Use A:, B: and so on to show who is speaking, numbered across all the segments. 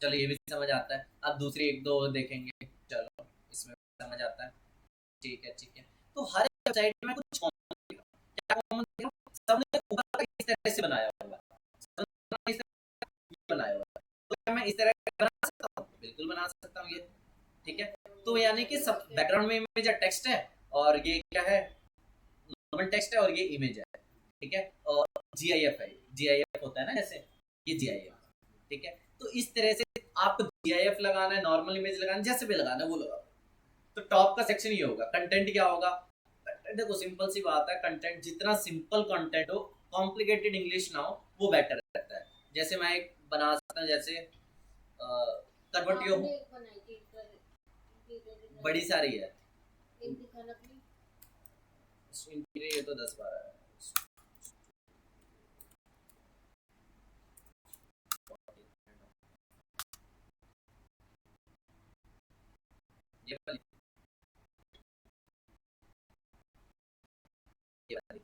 A: चलो ये भी समझ आता है। अब दूसरी एक दो देखेंगे, चलो इसमें समझ आता है। ठीक है ठीक है। तो हर वेबसाइट में कुछ कॉमन दिखेगा। क्या कॉमन दिखेगा? सबने ऊपर का इस तरह से बनाया हुआ है, सबने इस तरह से बनाया हुआ है। तो क्या मैं इस तरह का बना सकता हूँ? बिल्कुल बना सकता हूँ ये। ठीक है। तो यानी कि सब बैकग्राउंड में इमेज या टेक्स्ट है, और ये क्या है, नॉर्मल टेक्स्ट है, और ये इमेज है। ठीक है। और जीआईएफ है, जीआईएफ होता है ना जैसे, ये जीआईएफ। ठीक है। तो इस तरह से आपको जीआईएफ लगाना है, नॉर्मल इमेज लगाना है, जैसे भी लगाना है वो लगाओ। तो टॉप का सेक्शन ये होगा। कंटेंट क्या होगा? कंटेंट देखो सिंपल सी बात है, कंटेंट जितना सिंपल कंटेंट हो, कॉम्प्लिकेटेड इंग्लिश ना हो, वो बेटर रहता है। जैसे मैं एक बना सकता हूँ, जैसे कन्वर्ट योर, बड़ी सारी है ये तो 10-12 है। ये वाली, ये वाली,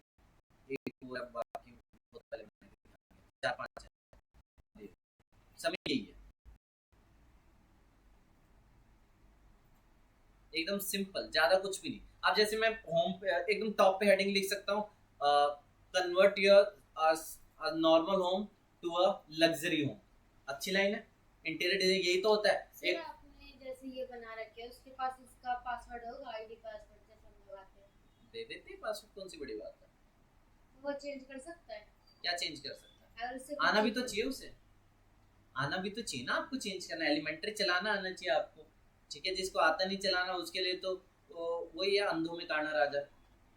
A: एक पूरा बाकी बहुत पहले मैंने दिखाया, 4-5 है। ये समय यही है, एकदम सिंपल, ज्यादा कुछ भी नहीं। अब जैसे मैं होम पे एकदम टॉप पे हेडिंग लिख सकता हूँ, convert your normal home to a luxury home. अच्छी लाइन है। इंटीरियर डिजाइन यही तो होता है।
B: एक आपने जैसे ये बना रखे है, उसके पास इसका पासवर्ड होगा, आईडी पासवर्ड जैसे हम लगाते हैं।
A: दे देते हैं पासवर्ड, कौन सी बड़ी बात है।
B: वो चेंज कर सकता है।
A: क्या चेंज कर सकता है?
B: अगर उससे
A: आना भी तो चाहिए उसे, आना भी तो चाहिए ना आपको चेंज करना। एलिमेंट्री चलाना आना चाहिए आपको। ठीक है। जिसको आता नहीं चलाना उसके लिए तो वही है, अंधों में काना राजा।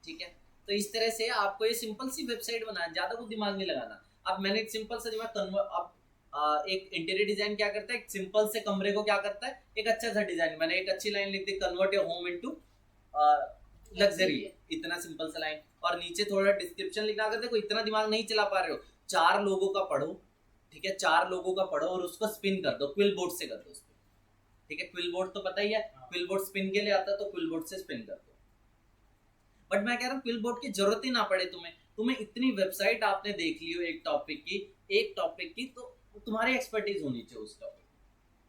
A: ठीक है। तो इस तरह से आपको ये सिंपल सी वेबसाइट बनाना, ज्यादा कुछ दिमाग नहीं लगाना। अब मैंने एक सिंपल सा दिमाग कन्वर्ट, अब एक इंटीरियर डिजाइन क्या करता है, एक सिंपल से कमरे को क्या करता है, एक अच्छा सा डिजाइन। मैंने एक अच्छी लाइन लिख दी, convert your home into luxury, इतना सिंपल सा लाइन। और नीचे थोड़ा डिस्क्रिप्शन लिखना। अगर देखो इतना दिमाग नहीं चला पा रहे हो, 4 लोगों का पढ़ो। ठीक है। 4 लोगों का पढ़ो और उसको स्पिन कर दो, क्विल बोर्ड से कर दो उसको। ठीक है। क्विल बोर्ड तो पता ही है, क्विल बोर्ड स्पिन के लिए आता है, तो क्विल बोर्ड से स्पिन कर दो। बट मैं कह रहा हूँ क्विल बोर्ड की जरूरत ही ना पड़े तुम्हें। तुम्हें इतनी वेबसाइट आपने देख ली हो एक टॉपिक की, एक टॉपिक की, तो तुम्हारी एक्सपर्टीज होनी चाहिए उस टॉपिक।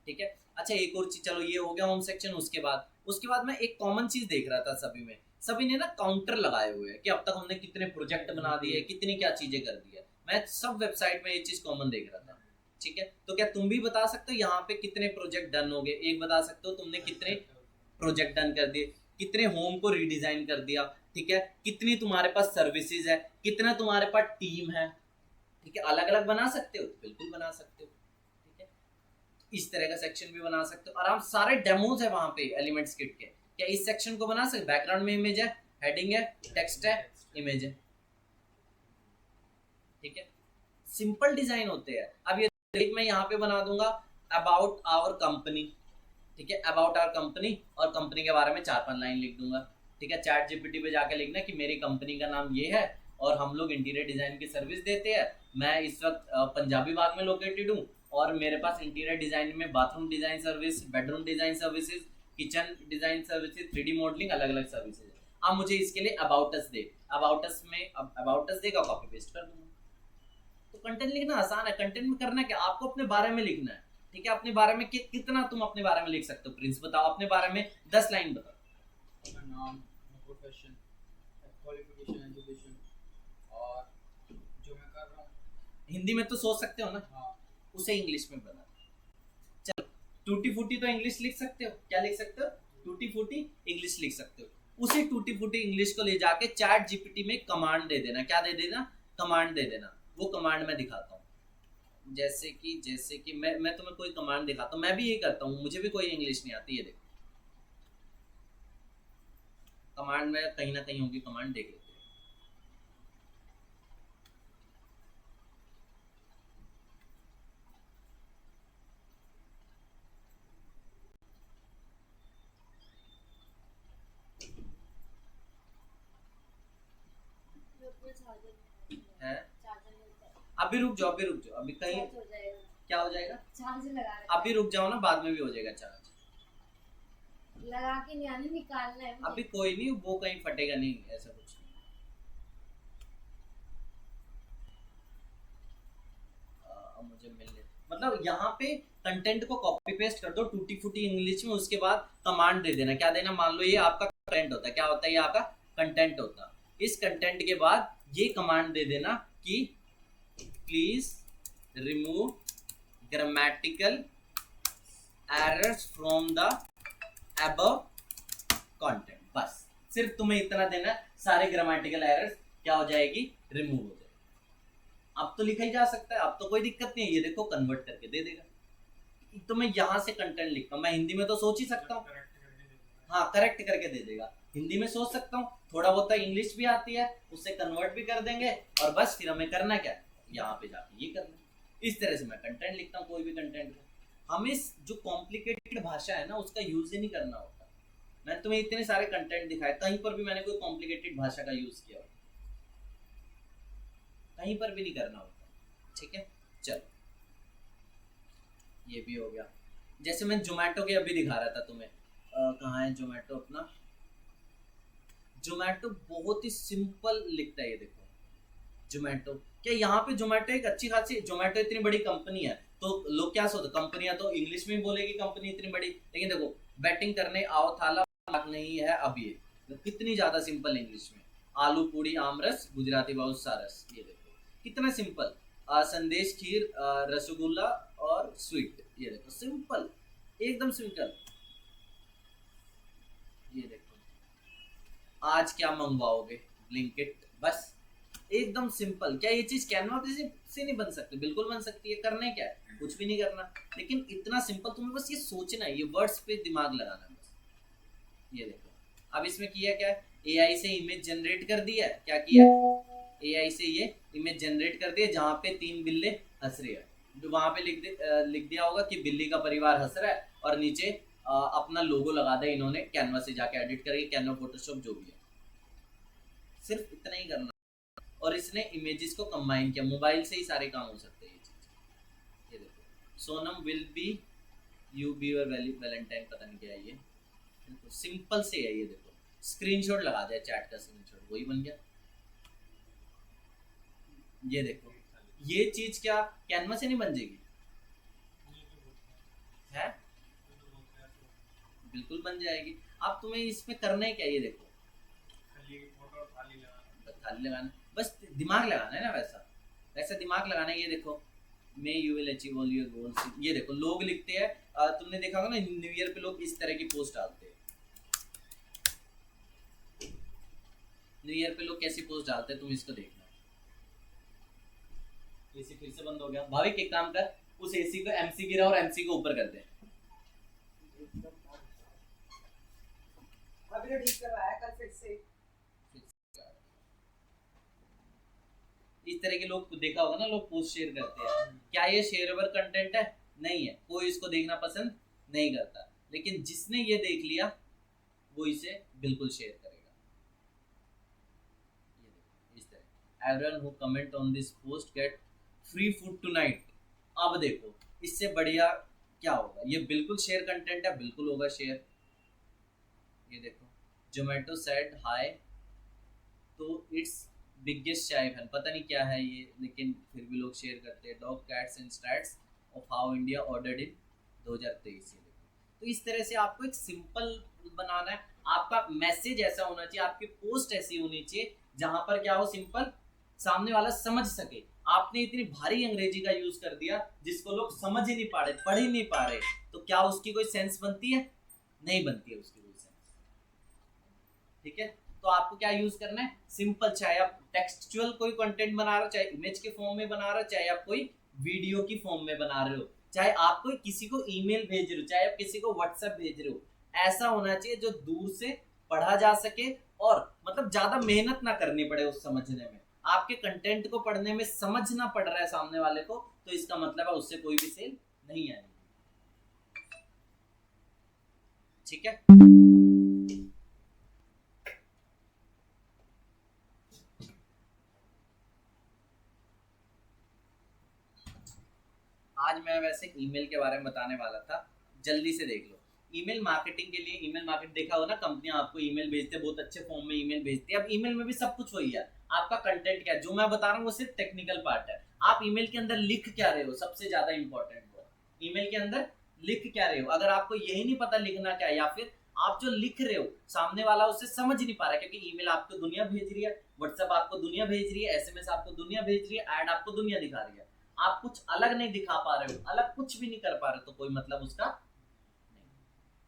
A: ठीक है। अच्छा एक और चीज, चलो ये हो गया होम सेक्शन। उसके बाद मैं एक कॉमन चीज देख रहा था, सभी में, सभी ने ना काउंटर लगाए हुए हैं कि अब तक हमने कितने प्रोजेक्ट बना दिए, कितनी क्या चीजें कर दी है। मैं सब वेबसाइट में ये चीज कॉमन देख रहा था। ठीक है। तो क्या तुम भी बता सकते हो यहाँ पे कितने प्रोजेक्ट डन हो गए? एक बता सकते हो तुमने कितने प्रोजेक्ट डन कर दिए, कितने होम को रीडिजाइन कर दिया। ठीक है। कितनी तुम्हारे पास सर्विसेज है, कितना तुम्हारे पास टीम है। ठीक है। अलग अलग बना सकते हो, बिल्कुल बना सकते हो। ठीक है। इस तरह का सेक्शन भी बना सकते हो आराम। सारे डेमोज है वहां पे एलिमेंट्स किट के। क्या इस सेक्शन को बना सकते? बैकग्राउंड में इमेज है, हेडिंग है, टेक्स्ट है, इमेज है। ठीक है। सिंपल डिजाइन होते हैं। अब ये मैं यहाँ पे बना दूंगा अबाउट आवर कंपनी। ठीक है। अबाउट आवर कंपनी, और कंपनी के बारे में 4-5 लाइन लिख दूंगा। ठीक है। चैट जीपीटी पे जाके लिखना कि मेरी कंपनी का नाम ये है, और हम लोग इंटीरियर डिजाइन की सर्विस देते हैं। मैं इस वक्त पंजाबी बाग में लोकेटेड हूँ, और मेरे पास इंटीरियर डिजाइन में bathroom design service, bedroom design services, kitchen design services, 3D modelling, अलग अलग सर्विसेज। अब मुझे इसके लिए about us they, about us में अबाउट अस देगा, कॉपी पेस्ट कर दूंगा। तो कंटेंट लिखना आसान है। कंटेंट में करना क्या, आपको अपने बारे में लिखना है। ठीक है। अपने बारे में कितना तुम अपने बारे में लिख सकते हो? प्रिंस बताओ अपने बारे में 10 लाइन बताओ।
C: अपना नाम, प्रोफेशन, क्वालिफिकेशन, एजुकेशन, और जो मैं कर रहा हूँ।
A: हिंदी में तो सोच सकते हो ना।
C: हाँ।
A: उसे इंग्लिश में बना। चलो टूटी फूटी तो इंग्लिश लिख सकते हो। क्या लिख सकते हो? टूटी फूटी इंग्लिश लिख सकते हो। उसी टूटी फूटी इंग्लिश को ले जाके चैट जीपीटी में कमांड दे देना। क्या दे देना? कमांड दे देना। वो कमांड मैं दिखाता हूँ। जैसे कि मैं तुम्हें कोई कमांड दिखाता हूँ। मैं भी यही करता हूँ, मुझे भी कोई इंग्लिश नहीं आती है। देखो कमांड में कहीं ना कहीं होगी, कमांड देख लेते हैं। है? अभी रुक जाओ, अभी रुक जाओ, अभी कहीं क्या हो जाएगा?
B: चार्ज लगा
A: अभी रुक जाओ ना, बाद में भी हो जाएगा चार्ज।
B: लगा के नहीं आने, निकालना है
A: अभी कोई नहीं, वो कहीं फटेगा नहीं, ऐसा कुछ नहीं। अब मुझे मिल ले, मतलब यहाँ पे कंटेंट को कॉपी पेस्ट कर दो टूटी फूटी इंग्लिश में, उसके बाद कमांड दे देना। क्या देना? मान लो ये आपका कंटेंट होता है, क्या होता है? ये आपका कंटेंट होता है। इस कंटेंट के बाद ये कमांड दे देना कि please remove grammatical errors from the above content. बस सिर्फ तुम्हें इतना देना, सारे ग्रामेटिकल एरर्स क्या हो जाएगी? रिमूव हो जाएगी। अब तो लिखा ही जा सकता है, अब तो कोई दिक्कत नहीं है। ये देखो कन्वर्ट करके दे देगा। तो मैं यहाँ से कंटेंट लिखता हूँ, मैं हिंदी में तो सोच ही सकता हूँ, हाँ करेक्ट करके दे देगा। हिंदी में सोच सकता हूँ, थोड़ा बहुत इंग्लिश भी आती है, उससे कन्वर्ट भी कर देंगे, और बस फिर हमें करना क्या? यहाँ पे जाके ये करना। इस तरह से मैं कंटेंट लिखता हूँ, कोई भी कंटेंट को। हमें जो कॉम्प्लिकेटेड भाषा है ना, उसका यूज ही नहीं करना होता। मैंने तुम्हें इतने सारे कंटेंट दिखाए, कहीं पर भी मैंने कोई कॉम्प्लिकेटेड भाषा का यूज किया, कहीं पर भी नहीं करना होता। ठीक है, चलो ये भी हो गया। जैसे मैं जोमेटो के अभी दिखा रहा था तुम्हें, कहाँ है जोमेटो अपना? जोमेटो बहुत ही सिंपल लिखता है, ये देखो जोमेटो। क्या यहाँ पे जोमेटो एक अच्छी खासी, जोमेटो इतनी बड़ी कंपनी है तो लोग क्या सोचते, कंपनियां तो इंग्लिश में बोलेगी कंपनी इतनी बड़ी, लेकिन देखो बैटिंग करने आओ थाला नहीं है। अब ये कितनी ज्यादा सिंपल इंग्लिश में, आलू पूड़ी आमरस गुजराती बहुत सारस, ये देखो कितना सिंपल। संदेश खीर रसगुल्ला और स्वीट, ये देखो सिंपल, एकदम सिंपल। ये देखो आज क्या मंगवाओगे, ब्लिंकिट, बस एकदम सिंपल। क्या ये चीज कैनवा से नहीं बन सकती? बिल्कुल बन सकती है। करने क्या है? कुछ भी नहीं करना, लेकिन इतना सिंपल। तुम्हें बस ये सोचना है, ये वर्ड्स पे दिमाग लगाना है बस। ये देखो अब इसमें किया क्या है, एआई से इमेज जनरेट कर दिया है। क्या किया? एआई से ये इमेज जनरेट कर दिया, जहाँ पे 3 बिल्ले हंस रहे हैं, जो वहां पे लिख दिया होगा कि बिल्ली का परिवार हंस रहा है, और नीचे अपना लोगो लगा दिया इन्होंने, कैनवा से जाके एडिट करके, कैनवा फोटोशॉप जो भी है। सिर्फ इतना ही करना, और इसने इमेजेस को कंबाइन किया। मोबाइल से ही सारे काम हो सकते हैं ये चीज। ये देखो Sonam will be you be your Valentine, पता नहीं क्या है ये, सिंपल से है। ये देखो स्क्रीनशॉट लगा दिया, चैट का स्क्रीनशॉट, वही बन गया। ये देखो ये चीज क्या कैनवा से नहीं बन जाएगी? है बिल्कुल बन जाएगी। अब तुम्हें इसमें करना है क्या? ये देखो थाली लगाना, बस दिमाग लगाना है ना, वैसा दिमाग लगाना है। ये देखो may you will achieve all your goals. ये देखो लोग लिखते हैं, तुमने देखा होगा ना न्यू ईयर पे लोग इस तरह की पोस्ट डालते हैं। न्यू ईयर पे लोग कैसी पोस्ट डालते हैं, तुम इसको देखना। एसी फिर से बंद हो गया। भाविक एक काम कर, उस एसी को एमसी गिरा और एमसी को ऊपर कर दे।
D: अभी तो ठीक करवाया कल फिर से।
A: इस तरह के लोग देखा होगा ना, लोग पोस्ट शेयर करते हैं। क्या ये शेयरेबल कंटेंट है? नहीं है, कोई इसको देखना पसंद नहीं करता, लेकिन जिसने ये देख लिया वो इसे बिल्कुल शेयर करेगा। ये देखो इस तरह, everyone who comment on this post get free food tonight. अब देखो इससे बढ़िया क्या होगा? ये बिल्कुल शेयर कंटेंट है, बिल्कुल होगा शेयर। ये देखो जोमेटो सेड हाय तो इट्स बिगेस्ट चाय फैन, पता नहीं क्या है ये, लेकिन फिर भी लोग शेयर करते हैं। Dog cats and stats of how India ordered इन 2023। तो इस तरह से आपको एक सिंपल बनाना है। आपका मैसेज ऐसा होना चाहिए, आपकी पोस्ट ऐसी होनी चाहिए जहां पर क्या हो, सिंपल, सामने वाला समझ सके। आपने इतनी भारी अंग्रेजी का यूज कर दिया जिसको लोग समझ ही नहीं पा रहे, पढ़ ही नहीं पा रहे, तो क्या उसकी कोई सेंस बनती है? नहीं बनती है उसकी कोई सेंस। ठीक है, तो आपको क्या यूज करना है? सिंपल। चाहे आप टेक्सचुअल कोई कंटेंट बना रहे हो, चाहे इमेज के फॉर्म में बना रहे हो, चाहे आप कोई वीडियो की फॉर्म में बना रहे हो, चाहे आप कोई किसी को ईमेल भेज रहे हो, चाहे आप किसी को व्हाट्सएप भेज रहे हो, ऐसा होना चाहिए जो दूर से पढ़ा जा सके, और मतलब ज्यादा मेहनत ना करनी पड़े उस समझने में। आपके कंटेंट को पढ़ने में समझना पड़ रहा है सामने वाले को, तो इसका मतलब है उससे कोई भी सेल नहीं आएगी। ठीक है, आज मैं वैसे ईमेल के बारे में बताने वाला था, जल्दी से देख लो। ईमेल मार्केटिंग के लिए, ईमेल मार्केट देखा हो ना, कंपनियां आपको ईमेल भेजते हैं, बहुत अच्छे फॉर्म में ईमेल भेजती है। अब ईमेल में भी सब कुछ वही है, आपका कंटेंट क्या है, जो मैं बता रहा हूँ वो सिर्फ टेक्निकल पार्ट है। आप ईमेल के अंदर लिख क्या रहे हो, सबसे ज्यादा इंपॉर्टेंट वो ईमेल के अंदर लिख क्या रहे हो। अगर आपको यही नहीं पता लिखना क्या है, या फिर आप जो लिख रहे हो सामने वाला उसे समझ नहीं पा रहा है, क्योंकि ईमेल आपको दुनिया भेज रही है, व्हाट्सएप आपको दुनिया भेज रही है, एसएमएस आपको दुनिया भेज रही है, ऐड आपको दुनिया दिखा रही है, आप कुछ अलग नहीं दिखा पा रहे हो, अलग कुछ भी नहीं कर पा रहे हो, तो कोई मतलब उसका नहीं।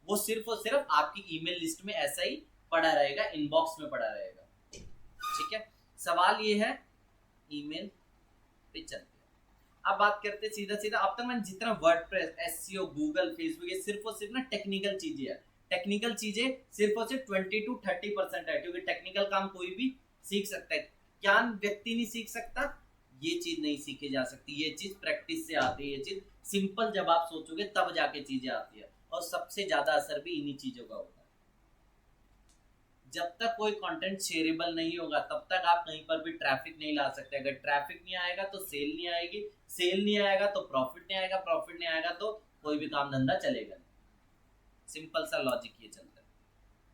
A: वो सिर्फ और सिर्फ आपकी ईमेल लिस्ट में ऐसा ही पड़ा रहेगा, इनबॉक्स में पड़ा रहेगा। ठीक है, सवाल ये है ईमेल पे चलते हैं। अब बात करते हैं सीधा सीधा। अब तक मैंने जितना वर्डप्रेस, एसईओ, गूगल, फेसबुक, ये सिर्फ और सिर्फ ना टेक्निकल चीजें है। टेक्निकल चीजें सिर्फ और सिर्फ 20 to 30% है, क्योंकि टेक्निकल काम कोई भी सीख सकता है, ज्ञान व्यक्ति नहीं सीख सकता। ये चीज नहीं सीखी जा सकती, ये चीज प्रैक्टिस से आती है, ये चीज सिंपल जब आप सोचोगे तब जाके चीजें आती है, और सबसे ज्यादा असर भी इन्हीं चीजों का होता है। जब तक कोई कंटेंट शेयरेबल नहीं होगा तब तक आप कहीं पर भी ट्रैफिक नहीं ला सकते। अगर ट्रैफिक नहीं आएगा तो सेल नहीं आएगी, सेल नहीं आएगा तो प्रॉफिट नहीं आएगा, प्रॉफिट नहीं आएगा तो कोई भी काम धंधा चलेगा नहीं। सिंपल सा लॉजिक ये चलता है।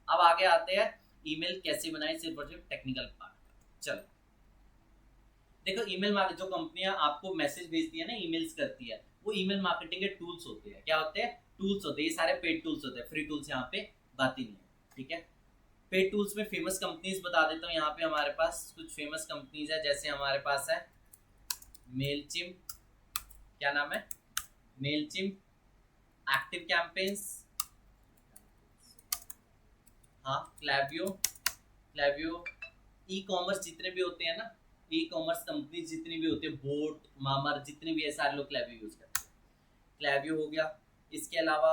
A: अब आगे आते हैं ईमेल कैसे बनाए, सिर्फ और सिर्फ टेक्निकल पार्ट। चलो देखो, ईमेल मार्केट जो कंपनियां आपको मैसेज भेजती है ना, ईमेल्स करती है, वो ईमेल मार्केटिंग के टूल्स होते हैं। क्या होते हैं? टूल्स होते हैं। ये सारे पेड टूल्स होते हैं, फ्री टूल्स यहाँ पे बात ही नहीं है। ठीक है, पेड टूल्स में फेमस कंपनीज बता देता हूँ। यहाँ पे हमारे पास कुछ फेमस कंपनीज है, जैसे हमारे पास है मेलचिम्प, क्या नाम है, मेलचिम्प, एक्टिव कैंपेन्स, हाँ क्लैवियो, ई कॉमर्स जितने भी होते हैं ना, ई कॉमर्स कंपनी जितनी भी होती है, बोट, मामर, जितने भी है सारे लोग क्लैवियो यूज करते हैं। क्लैवियो हो गया, इसके अलावा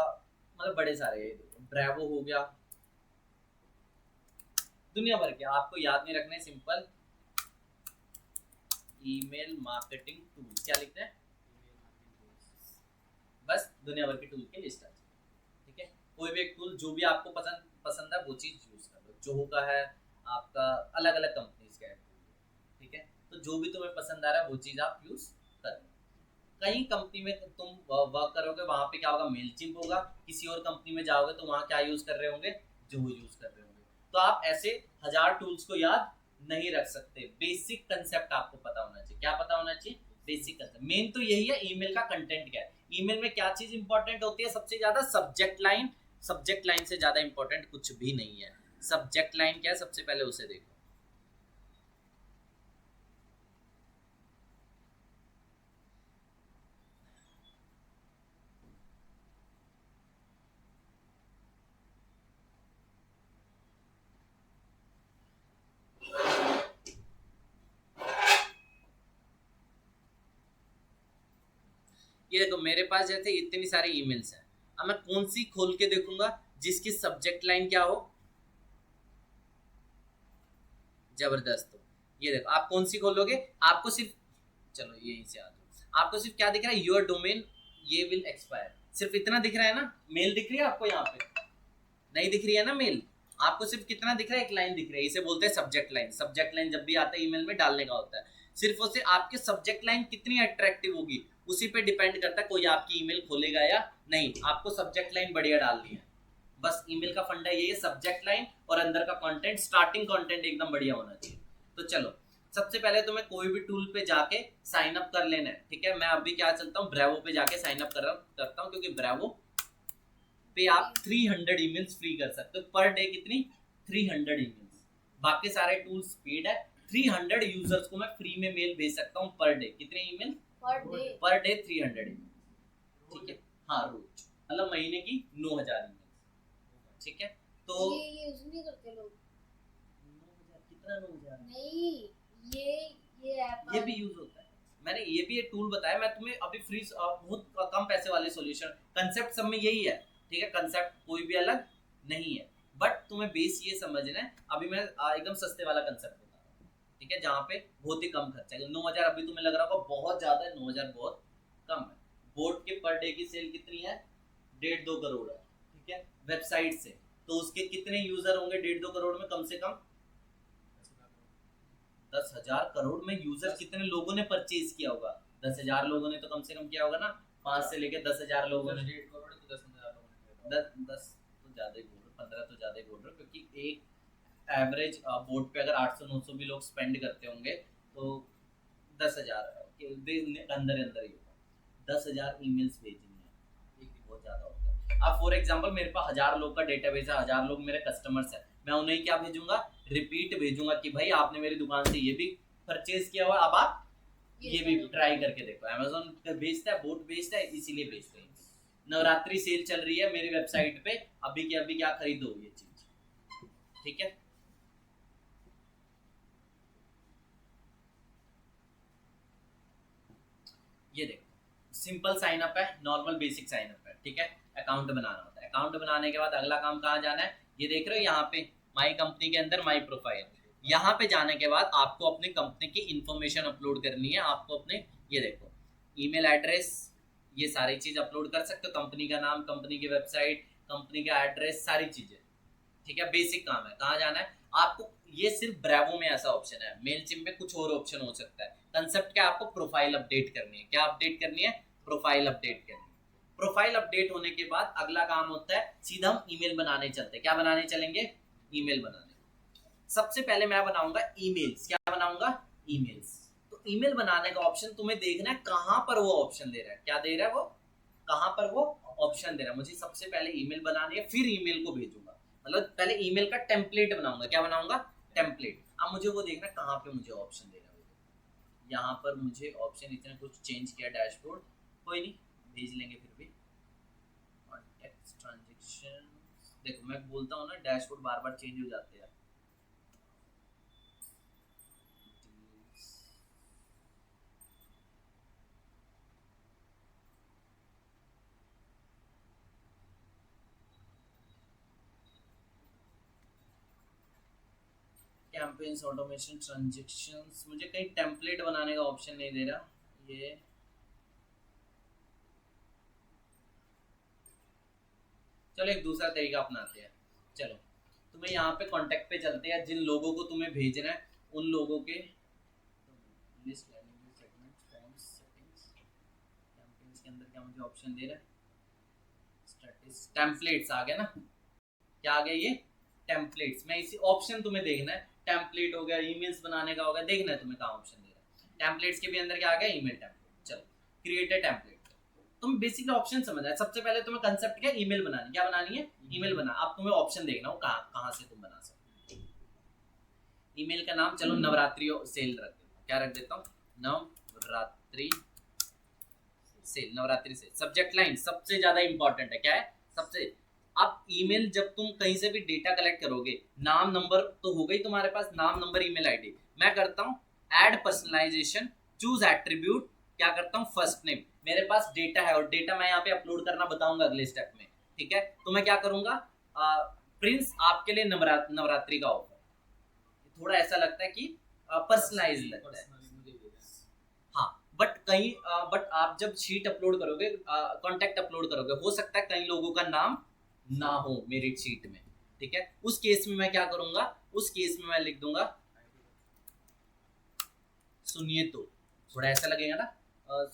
A: मतलब बड़े सारे, ब्रेवो हो गया, दुनिया भर के, आपको याद नहीं रखना है, सिंपल ईमेल मार्केटिंग टूल, क्या लिखते हैं, बस दुनिया भर के टूल की लिस्ट है। ठीक है, कोई भी एक टूल जो भी आपको पसंद है वो चीज यूज कर लो। जोहो का है, आपका अलग अलग कंपनीज का है। ठीक है, तो जो भी तुम्हें पसंद आ रहा है वो चीज आप यूज कर लो। कहीं कंपनी में तुम वर्क करोगे, वहां पे क्या होगा, मेलचिम्प होगा, किसी और कंपनी में जाओगे तो वहां क्या यूज कर रहे होंगे, जोहो यूज कर रहे होंगे। तो आप ऐसे 1000 टूल्स को याद नहीं रख सकते। बेसिक कंसेप्ट आपको पता होना चाहिए। क्या पता होना चाहिए? Basic concept. मेन तो यही है, ईमेल का कंटेंट क्या है, ईमेल में क्या चीज इंपॉर्टेंट होती है, सबसे ज्यादा सब्जेक्ट लाइन। सब्जेक्ट लाइन से ज्यादा इंपॉर्टेंट कुछ भी नहीं है। सब्जेक्ट लाइन क्या है, सबसे पहले उसे देखो। ये देखो, मेरे पास जैसे इतनी सारी ईमेल्स हैं, अब मैं कौन सी खोल के देखूंगा जिसकी सब्जेक्ट लाइन क्या हो, जबरदस्त हो। ये देखो, आप कौन सी खोलोगे, आपको सिर्फ, चलो यहीं से आ जाओ, आपको सिर्फ क्या दिख रहा है, योर डोमेन ये विल एक्सपायर, सिर्फ इतना दिख रहा है ना। मेल दिख रही है आपको, यहाँ पे नहीं दिख रही है ना मेल, आपको सिर्फ कितना दिख रहा है, एक लाइन दिख रही है। इसे बोलते हैं सब्जेक्ट लाइन। सब्जेक्ट लाइन जब भी आता है ईमेल में डालने का होता है, सिर्फ उससे आपके सब्जेक्ट लाइन कितनी अट्रैक्टिव होगी उसी पे डिपेंड करता है कोई आपकी ईमेल खोलेगा या नहीं। आपको सब्जेक्ट लाइन बढ़िया डालनी है, बस ईमेल का फंडा यही है, सब्जेक्ट लाइन और अंदर का कंटेंट, स्टार्टिंग कंटेंट एकदम बढ़िया होना चाहिए। तो चलो, सबसे पहले तो मैं कोई भी टूल पे जाके साइन अप कर लेना है। ठीक है, मैं अभी क्या चलता हूँ, ब्रेवो पे जाके साइन अप करता हूँ, क्योंकि ब्रेवो पे आप 300 ईमेल्स फ्री कर सकते हो पर डे। कितनी? 300 ईमेल्स। बाकी सारे टूल्स पेड है। 300 यूजर्स को मैं फ्री में मेल भेज सकता हूँ पर डे। कितने ईमेल पर डे? 300 ईमेल। ठीक है, हाँ रोज, मतलब महीने की 9000 ईमेल। ठीक है, तो
B: ये यूज नहीं करते लोग।
A: 9000 कितना? 9000
B: नहीं, ये ऐप
A: ये भी यूज होता है। मैंने ये भी एक टूल बताया, मैं तुम्हें अभी फ्री बहुत कम पैसे वाले सॉल्यूशन, कंसेप्ट सब में यही है। ठीक है, कंसेप्ट कोई भी अलग नहीं है, बट तुम्हें बेस ये समझना है। अभी मैं एकदम सस्ते वाला कंसेप्ट बता रहा हूँ। ठीक है, जहाँ पे बहुत ही कम खर्चा है। 9000 अभी तुम्हें लग रहा होगा बहुत ज्यादा है, 9000 बहुत कम है। बोट के पर डे की सेल कितनी है? 1.5-2 करोड़ है। ठीक है, वेबसाइट से, तो उसके कितने यूजर होंगे 1.5-2 करोड़ में? कम से कम 10,000 करोड़ में यूजर कितने लोगों ने परचेज किया होगा? 10,000 लोगों ने तो कम से कम किया होगा ना, 5 से लेके 10,000 लोगों ने।
C: 1.5 करोड़ तो 10,000 लोगों ने
A: 10 तो ज्यादा ही बोल रहे हो, 15 तो ज्यादा ही बोल रहे हो, क्योंकि एक एवरेज बोर्ड पे अगर 800-900 भी लोग स्पेंड करते होंगे तो 10,000 अंदर अंदर ही होगा। 10,000 ईमेल्स भेजनी है, बहुत ज़्यादा होता है। अब फॉर एग्जांपल मेरे पास 1000 लोग का डेटाबेस है, 1000 लोग मेरे कस्टमर्स हैं, मैं उन्हें क्या भेजूंगा, रिपीट भेजूंगा कि भाई आपने मेरी दुकान से ये भी परचेज किया हुआ, अब आप ये भी ट्राई करके देखो। अमेजोन बेचता है, बोट बेचता है, इसीलिए बेचते हैं। नवरात्रि सेल चल रही है मेरी वेबसाइट पे, अभी के अभी क्या खरीदो ये चीज, ठीक है। ये देखो सिंपल साइन अप है, नॉर्मल बेसिक साइन अप है, ठीक है। अकाउंट बनाना होता है, अकाउंट बनाने के बाद अगला काम कहाँ जाना है, ये देख रहे हो यहाँ पे माई कंपनी के अंदर माई प्रोफाइल, यहाँ पे जाने के बाद आपको अपनी कंपनी की इंफॉर्मेशन अपलोड करनी है। आपको अपने ये देखो ईमेल एड्रेस, ये सारी चीज अपलोड कर सकते हो, कंपनी का नाम, कंपनी की वेबसाइट, कंपनी का एड्रेस, सारी चीजें, ठीक है। बेसिक काम है। कहाँ जाना है आपको, ये सिर्फ ब्रेवो में ऐसा ऑप्शन है, मेलचिम्प में कुछ और ऑप्शन हो सकता है। कंसेप्ट क्या, आपको प्रोफाइल अपडेट करनी है। क्या अपडेट करनी है, प्रोफाइल अपडेट करनी है। प्रोफाइल अपडेट होने के बाद अगला काम होता है सीधा हम ईमेल बनाने चलते हैं। क्या बनाने चलेंगे, ईमेल बनाने। सबसे पहले मैं बनाऊंगा ईमेल्स। क्या बनाऊंगा, ईमेल्स। तो ईमेल बनाने का ऑप्शन तुम्हें देखना है कहां पर वो ऑप्शन दे रहा है, क्या दे रहा है वो, कहां पर वो ऑप्शन दे रहा है। मुझे सबसे पहले ईमेल बनानी है, फिर ईमेल को भेजूंगा, मतलब पहले ईमेल का टेम्पलेट बनाऊंगा। क्या बनाऊंगा, टेम्पलेट। अब मुझे वो देखना कहां पे मुझे ऑप्शन दे रहा है। यहाँ पर मुझे ऑप्शन इतने कुछ चेंज किया, डैशबोर्ड कोई नहीं, भेज लेंगे फिर भी। कॉन्टेक्ट ट्रांजैक्शन, देखो मैं बोलता हूँ ना डैशबोर्ड बार बार चेंज हो जाते हैं। कैंपेन्स, ऑटोमेशन, ट्रांजैक्शंस, मुझे कहीं टेम्पलेट बनाने का ऑप्शन नहीं दे रहा। ये चलो एक दूसरा तरीका अपनाते हैं। चलो तुम्हें यहाँ पे कांटेक्ट पे चलते हैं, जिन लोगों को तुम्हें भेजना है उन लोगों के list, language, segment, forms, settings, campaigns के अंदर क्या मुझे ऑप्शन दे रहा है, स्टैटिस, टेम्पलेट्स आ गया ना। क्या आ गया, ये टेम्पलेट्स। मैं इसी ऑप्शन तुम्हें देखना है, टेम्पलेट हो गया, ईमेल्स बनाने का हो गया, देखना है तुम्हें कहाँ ऑप्शन दे रहा है। टेम्पलेट्स के भी अंदर क्या आ गया, ईमेल टेम्पलेट। चलो क्रिएट अ टेम्पलेट, तुम बेसिकली ऑप्शन समझ आए। सबसे पहले तुम्हें कंसेप्ट क्या, ईमेल बनानी। क्या बनानी है, ईमेल बना। अब तुम्हें ऑप्शन देखना हो कहाँ से तुम बना सकते हो। ईमेल का नाम चलो नवरात्रि सेल रख देता हूँ। क्या रख देता हूँ, Navratri sale, Navratri sale. Subject line सबसे ज्यादा इंपॉर्टेंट है, क्या है सबसे। अब ईमेल जब तुम कहीं से भी डेटा कलेक्ट करोगे, नाम नंबर तो हो गई तुम्हारे पास, नाम नंबर ईमेल आईडी। मैं करता हूँ ऐड पर्सनलाइजेशन, चूज एट्रीब्यूट, क्या करता हूँ फर्स्ट नेम। मेरे पास डेटा है और डेटा मैं यहाँ पे अपलोड करना बताऊंगा अगले स्टेप में, ठीक है। तो मैं क्या करूंगा, प्रिंस आपके लिए नवरात्रि का ऑफर, थोड़ा ऐसा लगता है कि पर्सनलाइज लगता है। हाँ बट कहीं बट आप जब शीट अपलोड करोगे, कॉन्टेक्ट अपलोड करोगे, हो सकता है कई लोगों का नाम ना हो मेरिट शीट में, ठीक है। उस केस में मैं क्या करूंगा, उस केस में मैं लिख दूंगा, सुनिए तो, थोड़ा ऐसा लगेगा ना,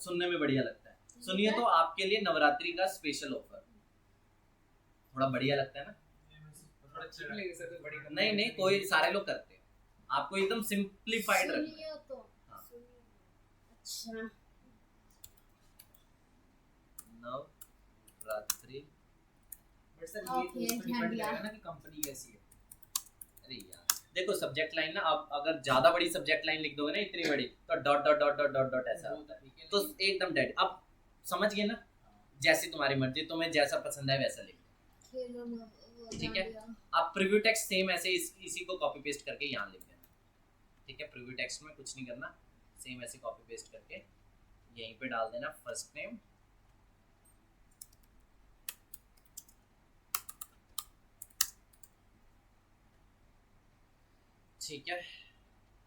A: सुनने में बढ़िया लगता है। सुनिए तो आपके लिए नवरात्रि का स्पेशल ऑफर, थोड़ा बढ़िया लगता है ना। नहीं नहीं, कोई सारे लोग करते हैं, आपको एकदम सिंप्लीफाइड रखना है।
B: तो
A: हाँ।
B: अच्छा,
A: नवरात्रि,
C: बट सर ये तो
B: Okay,
C: डिपेंड
B: ध्यान
C: करेगा
B: दिया।
C: ना कि कंपनी कैसी है।
A: अरे यार देखो सब्जेक्ट लाइन ना, अब अगर ज्यादा बड़ी सब्जेक्ट लाइन लिख दोगे ना, इतनी बड़ी, तो dot dot dot dot dot dot ऐसा होता है, तो एकदम डेड। अब समझ गए ना, जैसी तुम्हारी मर्जी, तुम्हें जैसा पसंद है वैसा लिख,
B: खेलो ना वो
A: ठीक है।
B: जान
A: आप प्रीव्यू टेक्स्ट सेम ऐसे इसी को कॉपी पेस्ट करके यहाँ लिख देना, ठीक है। प्रीव्यू टेक्स्ट में कुछ नहीं करना, सेम ऐसे कॉपी पेस्ट करके यहीं पे डाल देना फर्स्ट नेम, ठीक है।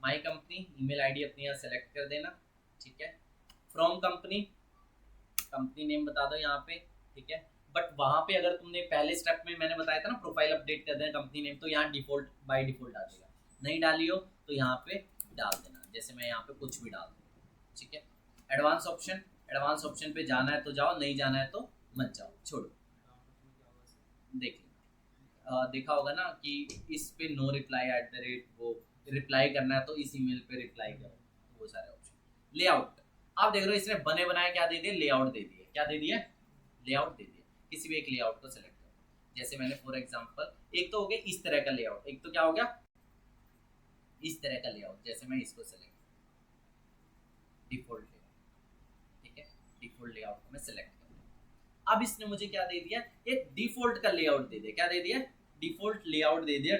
A: माई कंपनी, ईमेल आईडी अपनी यहाँ सेलेक्ट कर देना, ठीक है। फ्रॉम कंपनी, कंपनी नेम बता दो यहाँ पे, ठीक है। बट वहाँ पे अगर तुमने पहले स्टेप में मैंने बताया था ना प्रोफाइल अपडेट कर देना कंपनी नेम, तो यहाँ डिफॉल्ट बाय डिफॉल्ट आ जाएगा। नहीं डाली हो तो यहाँ पे डाल देना, जैसे मैं यहाँ पे कुछ भी डाल दूँ, ठीक है। एडवांस ऑप्शन, एडवांस ऑप्शन पे जाना है तो जाओ, नहीं जाना है तो मत जाओ, छोड़ो। देख लेना, देखा होगा ना कि इस पे no reply at the rate, वो रिप्लाई करना है तो इस ईमेल पे रिप्लाई करो, वो सारे ऑप्शन। लेआउट, आप देख रहे हो इसने बने बनाए क्या दे दिए, लेआउट दे दिए, क्या दे दिया, लेआउट दे दिया। किसी भी एक लेआउट को सेलेक्ट करो, जैसे मैंने फॉर एग्जांपल एक तो हो गया इस तरह का लेआउट, एक तो क्या हो गया इस तरह का लेआउट, जैसे मैं इसको सेलेक्ट डिफॉल्ट लेआउट, ठीक है, डिफॉल्ट लेआउट को मैं सेलेक्ट कर लिया। अब इसने मुझे क्या दे दिया, एक डिफॉल्ट का लेआउट दे दिया, क्या दे दिया, डिफॉल्ट लेआउट दे दिया,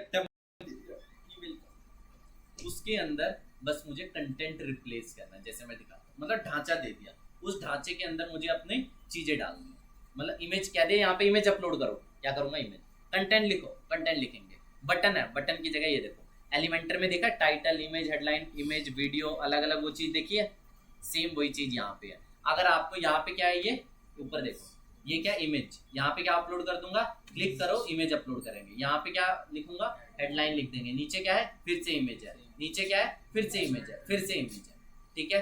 A: ईमेल का। उसके अंदर बस मुझे कंटेंट रिप्लेस करना है, जैसे मैं दिखाता हूँ, मतलब ढांचा दे दिया, उस ढांचे के अंदर मुझे अपनी चीजें डालनी है, मतलब इमेज कह दे, यहाँ पे इमेज अपलोड करो, क्या करूंगा इमेज, कंटेंट लिखो, कंटेंट लिखेंगे, बटन है, बटन की जगह ये देखो एलिमेंटर में देखा title, image, headline, image, video, अलग अलग वो चीज देखी है, सेम वही चीज यहाँ पे है। अगर आपको यहाँ पे क्या है, ये ऊपर देखो, ये क्या इमेज, यहाँ पे क्या अपलोड कर दूंगा, क्लिक करो इमेज अपलोड करेंगे, यहाँ पे क्या लिखूंगा, हेडलाइन लिख देंगे, नीचे क्या है, फिर से इमेज है, नीचे क्या है, फिर से इमेज है, फिर से इमेज है, ठीक है,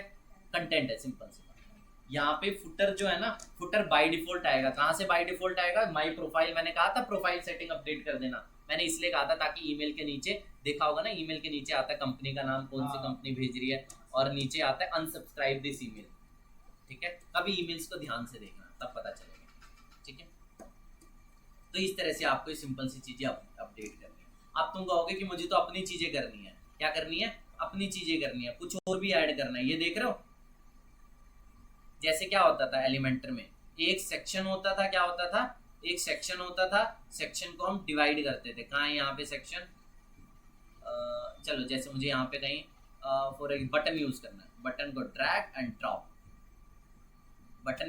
A: कंटेंट है सिंपल सा। यहाँ पे फुटर जो है ना, फुटर बाय डिफॉल्ट आएगा, कहाँ से बाय डिफॉल्ट आएगा, माय प्रोफाइल, मैंने कहा था प्रोफाइल सेटिंग अपडेट कर देना, मैंने इसलिए कहा था ताकि ईमेल के नीचे देखा होगा ना, ईमेल के नीचे आता है कंपनी का नाम, कौन सी कंपनी भेज रही है, और नीचे आता है अनसब्सक्राइब दिस ईमेल, ठीक है, कभी ईमेल्स को ध्यान से देखना तब पता चलेगा, ठीक है। तो इस तरह से आपको सिंपल सी चीजें अपडेट करनी है। अब तुम कहोगे कि मुझे तो अपनी चीजें करनी है, क्या करनी है, अपनी चीजें करनी है, कुछ और भी ऐड करना है, ये देख रहे हो, जैसे क्या होता था एलिमेंटर में, एक सेक्शन होता था, क्या होता था, एक सेक्शन होता था, सेक्शन को हम डिवाइड करते थे, कहाँ है यहाँ पे सेक्शन, चलो जैसे मुझे यहाँ पे कहीं फॉर एक बटन यूज करना है, बटन को ड्रैग एंड ड्रॉप, बटन